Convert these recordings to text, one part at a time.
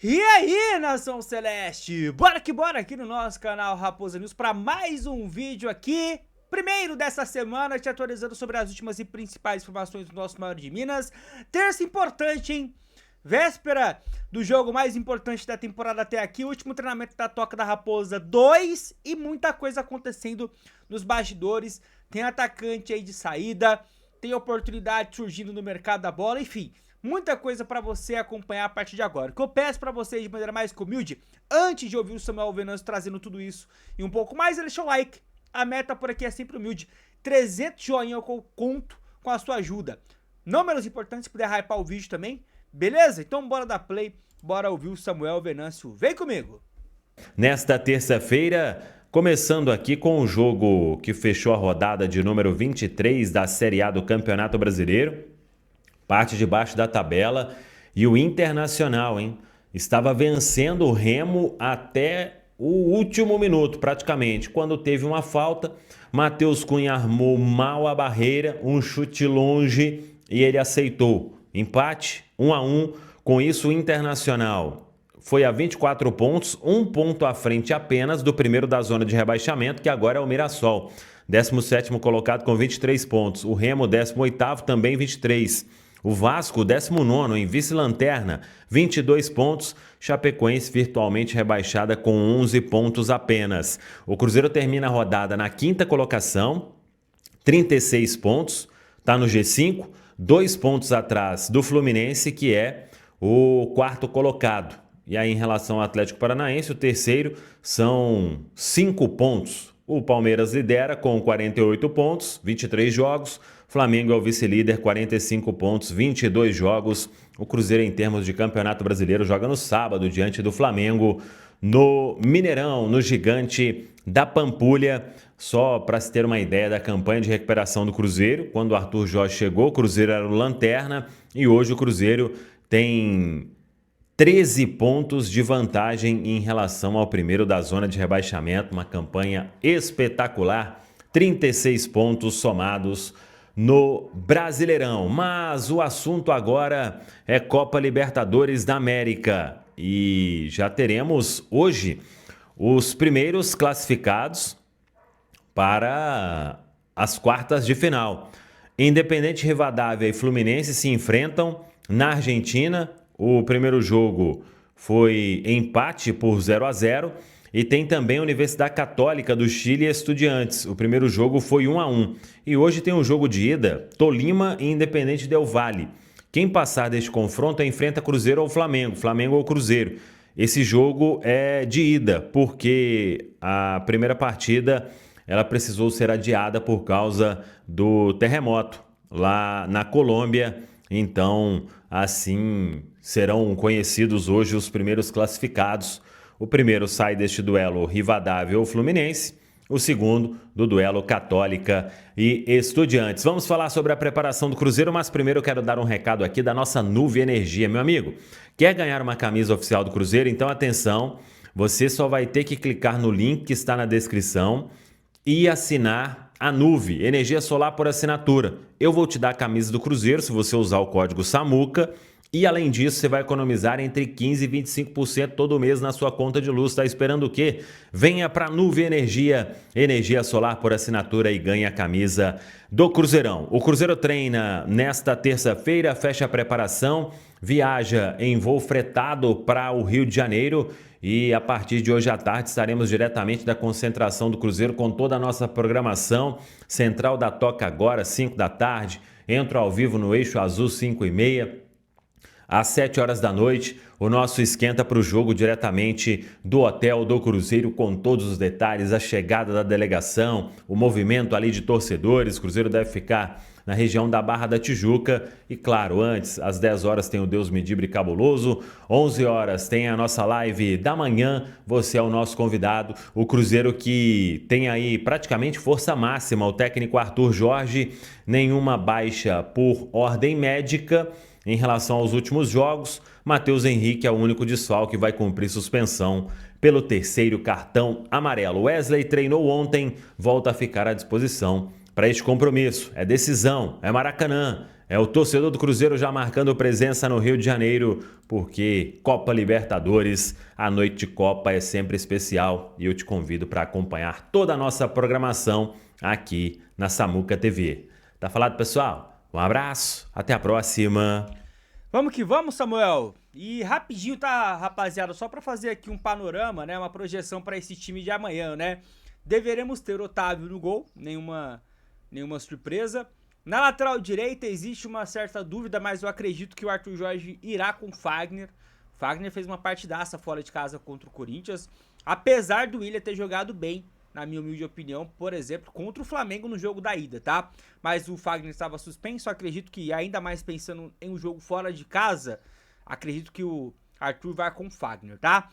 E aí, Nação Celeste? Bora que bora aqui no nosso canal Raposa News para mais um vídeo aqui. Primeiro dessa semana, te atualizando sobre as últimas e principais informações do nosso maior de Minas. Terça importante, hein? Véspera do jogo mais importante da temporada até aqui, o último treinamento da Toca da Raposa 2 e muita coisa acontecendo nos bastidores. Tem atacante aí de saída, tem oportunidade surgindo no mercado da bola, enfim. Muita coisa para você acompanhar a partir de agora. O que eu peço para vocês de maneira mais humilde, antes de ouvir o Samuel Venâncio trazendo tudo isso e um pouco mais, deixa o like. A meta por aqui é sempre humilde. 300 joinha eu conto com a sua ajuda. Não menos importante, se puder hypar o vídeo também. Beleza? Então bora dar play, bora ouvir o Samuel Venâncio. Vem comigo! Nesta terça-feira, começando aqui com o jogo que fechou a rodada de número 23 da Série A do Campeonato Brasileiro. Parte de baixo da tabela, e o Internacional, hein? Estava vencendo o Remo até o último minuto, praticamente. Quando teve uma falta, Matheus Cunha armou mal a barreira, um chute longe e ele aceitou. Empate, 1-1. Com isso, o Internacional foi a 24 pontos, um ponto à frente apenas do primeiro da zona de rebaixamento, que agora é o Mirassol. 17º colocado com 23 pontos. O Remo, 18º, também 23. O Vasco, 19º, em vice-lanterna, 22 pontos. Chapecoense virtualmente rebaixada com 11 pontos apenas. O Cruzeiro termina a rodada na 5ª colocação, 36 pontos, está no G5, 2 pontos atrás do Fluminense, que é o 4º colocado. E aí, em relação ao Atlético Paranaense, o terceiro são 5 pontos. O Palmeiras lidera com 48 pontos, 23 jogos. Flamengo é o vice-líder, 45 pontos, 22 jogos. O Cruzeiro, em termos de Campeonato Brasileiro, joga no sábado diante do Flamengo, no Mineirão, no Gigante da Pampulha. Só para se ter uma ideia da campanha de recuperação do Cruzeiro, quando o Arthur Jorge chegou, o Cruzeiro era o lanterna e hoje o Cruzeiro tem 13 pontos de vantagem em relação ao primeiro da zona de rebaixamento. Uma campanha espetacular, 36 pontos somados no Brasileirão. Mas o assunto agora é Copa Libertadores da América. E já teremos hoje os primeiros classificados para as quartas de final. Independente Rivadavia e Fluminense se enfrentam na Argentina. O primeiro jogo foi empate por 0-0. E tem também a Universidade Católica do Chile e Estudiantes. O primeiro jogo foi 1-1. E hoje tem um jogo de ida, Tolima e Independente Del Valle. Quem passar deste confronto enfrenta Cruzeiro ou Flamengo, Flamengo ou Cruzeiro. Esse jogo é de ida, porque a primeira partida ela precisou ser adiada por causa do terremoto lá na Colômbia. Então, assim, serão conhecidos hoje os primeiros classificados. O primeiro sai deste duelo Rivadavia ou Fluminense, o segundo do duelo Católica e Estudiantes. Vamos falar sobre a preparação do Cruzeiro, mas primeiro eu quero dar um recado aqui da nossa Nuve Energia. Meu amigo, quer ganhar uma camisa oficial do Cruzeiro? Então atenção, você só vai ter que clicar no link que está na descrição e assinar a Nuve, energia solar por assinatura. Eu vou te dar a camisa do Cruzeiro se você usar o código SAMUCA. E além disso, você vai economizar entre 15% e 25% todo mês na sua conta de luz. Está esperando o quê? Venha para a Nuve Energia, energia solar por assinatura e ganhe a camisa do Cruzeirão. O Cruzeiro treina nesta terça-feira, fecha a preparação, viaja em voo fretado para o Rio de Janeiro e a partir de hoje à tarde estaremos diretamente da concentração do Cruzeiro com toda a nossa programação. Central da Toca agora, 5 da tarde, entro ao vivo no Eixo Azul, 5h30. Às 7 horas da noite, o nosso esquenta para o jogo diretamente do Hotel do Cruzeiro, com todos os detalhes, a chegada da delegação, o movimento ali de torcedores. O Cruzeiro deve ficar na região da Barra da Tijuca. E claro, antes, às 10 horas tem o Deus Medibre Cabuloso, 11 horas tem a nossa live da manhã, você é o nosso convidado. O Cruzeiro que tem aí praticamente força máxima, o técnico Arthur Jorge, nenhuma baixa por ordem médica. Em relação aos últimos jogos, Matheus Henrique é o único desfalque que vai cumprir suspensão pelo terceiro cartão amarelo. Wesley treinou ontem, volta a ficar à disposição para este compromisso. É decisão, é Maracanã, É o torcedor do Cruzeiro já marcando presença no Rio de Janeiro, porque Copa Libertadores, a noite de Copa é sempre especial e eu te convido para acompanhar toda a nossa programação aqui na Samuca TV. Tá falado, pessoal? Um abraço, até a próxima. Vamos que vamos, Samuel. E rapidinho, tá, rapaziada, só pra fazer aqui um panorama, né, uma projeção pra esse time de amanhã, né? Deveremos ter Otávio no gol, nenhuma surpresa. Na lateral direita existe uma certa dúvida, mas eu acredito que o Arthur Jorge irá com o Fagner. Fagner fez uma partidaça fora de casa contra o Corinthians, apesar do Willian ter jogado bem, na minha humilde opinião, por exemplo, contra o Flamengo no jogo da ida, tá? Mas o Fagner estava suspenso, acredito que ainda mais pensando em um jogo fora de casa, acredito que o Arthur vai com o Fagner, tá?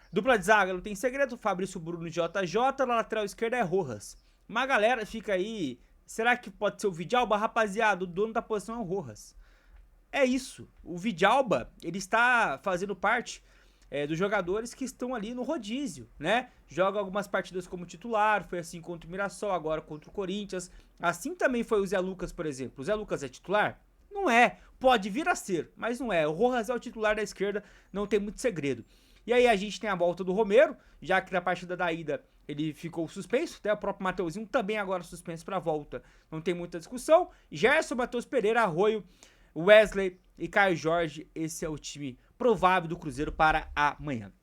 Dupla de zaga não tem segredo, Fabrício Bruno e JJ, na lateral esquerda é Rojas. Uma galera fica aí, será que pode ser o Vidalba? Rapaziada, o dono da posição é o Rojas. É isso, o Vidalba, ele está fazendo parte dos jogadores que estão ali no rodízio, né? Joga algumas partidas como titular, foi assim contra o Mirassol, agora contra o Corinthians. Assim também foi o Zé Lucas, por exemplo. O Zé Lucas é titular? Não é, pode vir a ser, mas não é. O Rojas é o titular da esquerda, não tem muito segredo. E aí a gente tem a volta do Romero, já que na partida da ida ele ficou suspenso, até o próprio Mateuzinho também agora suspenso para a volta. Não tem muita discussão. Gerson, Matheus Pereira, Arroio, Wesley e Caio Jorge, esse é o time provável do Cruzeiro para amanhã.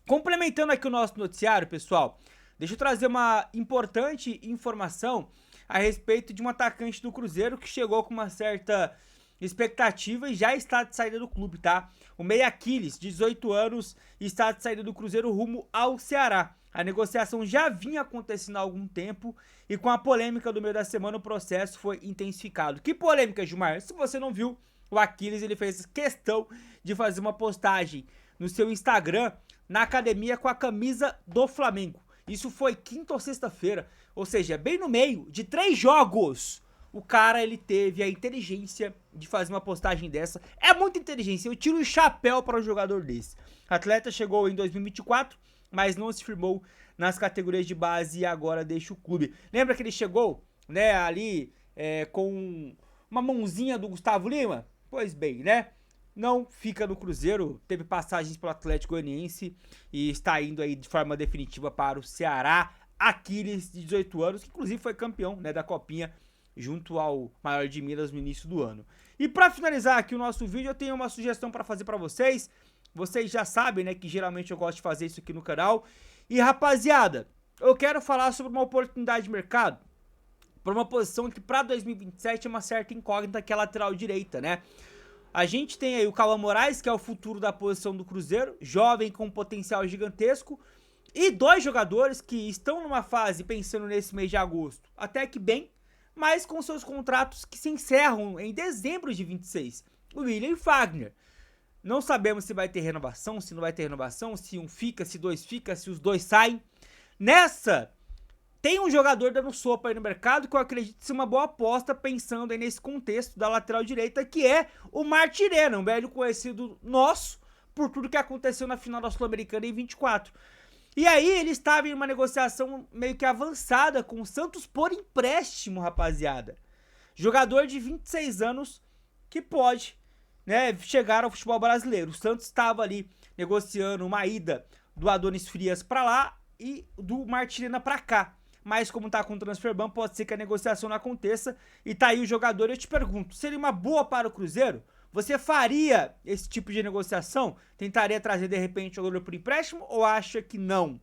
Complementando aqui o nosso noticiário, pessoal, deixa eu trazer uma importante informação a respeito de um atacante do Cruzeiro que chegou com uma certa expectativa e já está de saída do clube, tá? O meia Aquiles, 18 anos, está de saída do Cruzeiro rumo ao Ceará. A negociação já vinha acontecendo há algum tempo e com a polêmica do meio da semana o processo foi intensificado. Que polêmica, Gilmar? Se você não viu, o Aquiles ele fez questão de fazer uma postagem no seu Instagram na academia com a camisa do Flamengo. Isso foi quinta ou sexta-feira, ou seja, bem no meio de 3 jogos. O cara, ele teve a inteligência de fazer uma postagem dessa. É muita inteligência, eu tiro o chapéu para um jogador desse. O atleta chegou em 2024, mas não se firmou nas categorias de base e agora deixa o clube. Lembra que ele chegou, né, ali com uma mãozinha do Gustavo Lima? Pois bem, né? Não fica no Cruzeiro, teve passagens pelo Atlético Goianiense e está indo aí de forma definitiva para o Ceará. Aquiles, de 18 anos, que inclusive foi campeão, né, da Copinha junto ao Maior de Minas no início do ano. E para finalizar aqui o nosso vídeo, eu tenho uma sugestão para fazer para vocês. Vocês já sabem, né, que geralmente eu gosto de fazer isso aqui no canal. E rapaziada, eu quero falar sobre uma oportunidade de mercado para uma posição que para 2027 é uma certa incógnita, que é a lateral direita, né? A gente tem aí o Cauã Moraes, que é o futuro da posição do Cruzeiro, jovem com potencial gigantesco, e 2 jogadores que estão numa fase, pensando nesse mês de agosto, até que bem, mas com seus contratos que se encerram em dezembro de 26, o Willian e o Fagner. Não sabemos se vai ter renovação, se não vai ter renovação, se um fica, se 2 fica, se os 2 saem. Nessa, tem um jogador dando sopa aí no mercado que eu acredito ser uma boa aposta, pensando aí nesse contexto da lateral direita, que é o Martirena, um velho conhecido nosso, por tudo que aconteceu na final da Sul-Americana em 24. E aí ele estava em uma negociação meio que avançada com o Santos por empréstimo, rapaziada. Jogador de 26 anos que pode, né, chegar ao futebol brasileiro. O Santos estava ali negociando uma ida do Adonis Frias para lá e do Martirena para cá. Mas como tá com o transferban, pode ser que a negociação não aconteça. E tá aí o jogador, eu te pergunto, seria uma boa para o Cruzeiro? Você faria esse tipo de negociação? Tentaria trazer de repente o jogador por empréstimo ou acha que não?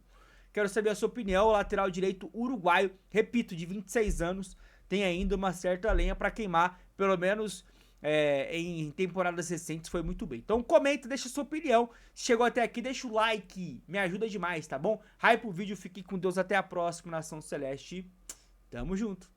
Quero saber a sua opinião. O lateral direito uruguaio, repito, de 26 anos, tem ainda uma certa lenha para queimar, pelo menos em temporadas recentes foi muito bem. Então comenta, deixa sua opinião. Se chegou até aqui, deixa o like, me ajuda demais, tá bom? Hype o vídeo, fique com Deus, até a próxima, Nação Celeste. Tamo junto.